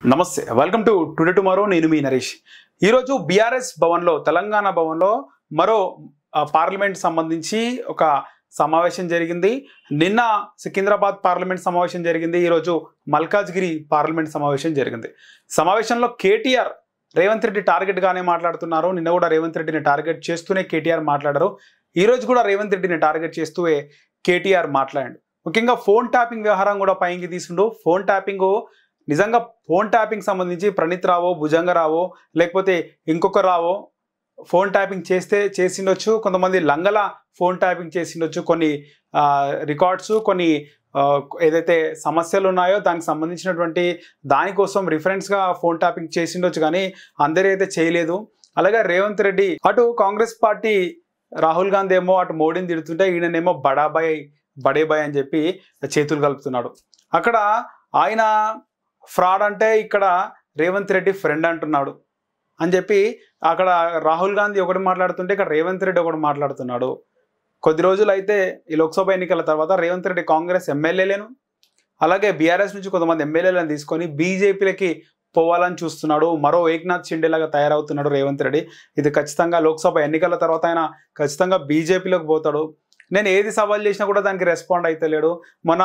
నమస్తే welcome to today tomorrow నేను మీ నరేష్ ఈ రోజు బీఆర్ఎస్ భవన్ లో తెలంగాణ భవన్ లో మరో పార్లమెంట్ సంబంధించి ఒక సమావేశం జరిగింది నిన్న సికింద్రాబాద్ పార్లమెంట్ సమావేశం జరిగింది ఈ రోజు మల్కాజ్గిరి పార్లమెంట్ సమావేశం జరిగింది సమావేశంలో కేటీఆర్ రేవంత్ రెడ్డి టార్గెట్ గానే మాట్లాడుతున్నారు నిన్న కూడా రేవంత్ రెడ్డిని టార్గెట్ చేస్తూనే కేటీఆర్ మాట్లాడారు ఈ రోజు కూడా రేవంత్ రెడ్డిని టార్గెట్ చేస్తూ కేటీఆర్ మాట్లాడాడు ముఖ్యంగా ఫోన్ ట్యాపింగ్ వ్యవహారం కూడా పైకి తీసుండు ఫోన్ ట్యాపింగ్ నిజంగా ఫోన్ ట్యాపింగ్ సంబంధించి ప్రణీత్ రావో భుజంగరావో లేకపోతే ఇంకొక రావో ఫోన్ ట్యాపింగ్ చేసిండొచ్చు కొంతమంది లంగల ఫోన్ ట్యాపింగ్ చేసిండొచ్చు కొన్ని రికార్డ్స్ కొన్ని ఏదైతే సమస్యలు ఉన్నాయో దానికి సంబంధించినటువంటి దానికోసం రిఫరెన్స్గా ఫోన్ ట్యాపింగ్ చేసిండొచ్చు కానీ అందరూ అయితే చేయలేదు అలాగే రేవంత్ రెడ్డి అటు కాంగ్రెస్ పార్టీ రాహుల్ గాంధీ ఏమో అటు మోడీని తిడుతుంటే ఈయననేమో బడేబాయ్ అని చెప్పి చేతులు కలుపుతున్నాడు అక్కడ ఆయన ఫ్రాడ్ అంటే ఇక్కడ రేవంత్ రెడ్డి ఫ్రెండ్ అంటున్నాడు అని చెప్పి అక్కడ రాహుల్ గాంధీ ఒకటి మాట్లాడుతుంటే ఇక్కడ రేవంత్ రెడ్డి ఒకటి మాట్లాడుతున్నాడు కొద్ది రోజులు అయితే ఈ లోక్సభ ఎన్నికల తర్వాత రేవంత్ రెడ్డి కాంగ్రెస్ ఎమ్మెల్యేలను అలాగే బీఆర్ఎస్ నుంచి కొంతమంది ఎమ్మెల్యేలను తీసుకొని బీజేపీలకి పోవాలని చూస్తున్నాడు మరో ఏక్నాథ్ షిండేలాగా తయారవుతున్నాడు రేవంత్ రెడ్డి ఇది ఖచ్చితంగా లోక్సభ ఎన్నికల తర్వాత ఆయన ఖచ్చితంగా బీజేపీలోకి పోతాడు నేను ఏది సవాల్ చేసినా కూడా దానికి రెస్పాండ్ అయితలేడు మొన్న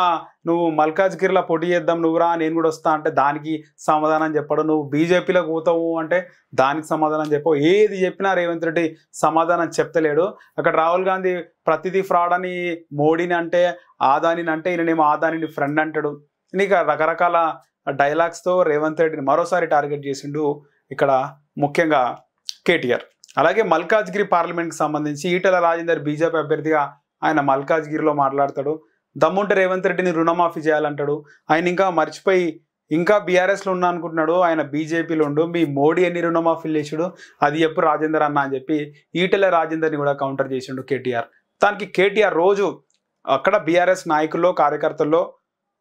నువ్వు మల్కాజ్గిరిలో పోటీ చేద్దాం నువ్వురా నేను కూడా వస్తా అంటే దానికి సమాధానం చెప్పడు నువ్వు బీజేపీలోకి పోతావు అంటే దానికి సమాధానం చెప్పవు ఏది చెప్పినా రేవంత్ రెడ్డి సమాధానం చెప్తలేడు అక్కడ రాహుల్ గాంధీ ప్రతిదీ ఫ్రాడ్ అని మోడీని అంటే ఆదానిని అంటే ఈయననేమో ఆదానిని ఫ్రెండ్ అంటాడు నీకు రకరకాల డైలాగ్స్తో రేవంత్ రెడ్డిని మరోసారి టార్గెట్ చేసిండు ఇక్కడ ముఖ్యంగా కేటీఆర్ అలాగే మల్కాజ్గిరి పార్లమెంట్కి సంబంధించి ఈటెల రాజేందర్ బీజేపీ అభ్యర్థిగా ఆయన మల్కాజ్గిరిలో మాట్లాడతాడు దమ్ముంటే రేవంత్ రెడ్డిని రుణమాఫీ చేయాలంటాడు ఆయన ఇంకా మర్చిపోయి ఇంకా బీఆర్ఎస్లో ఉన్నా అనుకుంటున్నాడు ఆయన బీజేపీలో ఉండు మీ మోడీ ఎన్ని రుణమాఫీలు చేసాడు అది ఎప్పుడు రాజేందర్ అన్న అని చెప్పి ఈటెల రాజేందర్ని కూడా కౌంటర్ చేసిండు కేటీఆర్ దానికి కేటీఆర్ రోజు అక్కడ బీఆర్ఎస్ నాయకుల్లో కార్యకర్తల్లో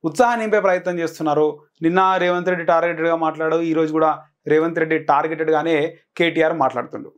ఉత్సాహం నింపే ప్రయత్నం చేస్తున్నారు నిన్న రేవంత్ రెడ్డి టార్గెటెడ్గా మాట్లాడు ఈరోజు కూడా రేవంత్ రెడ్డి టార్గెటెడ్గానే కేటీఆర్ మాట్లాడుతుండు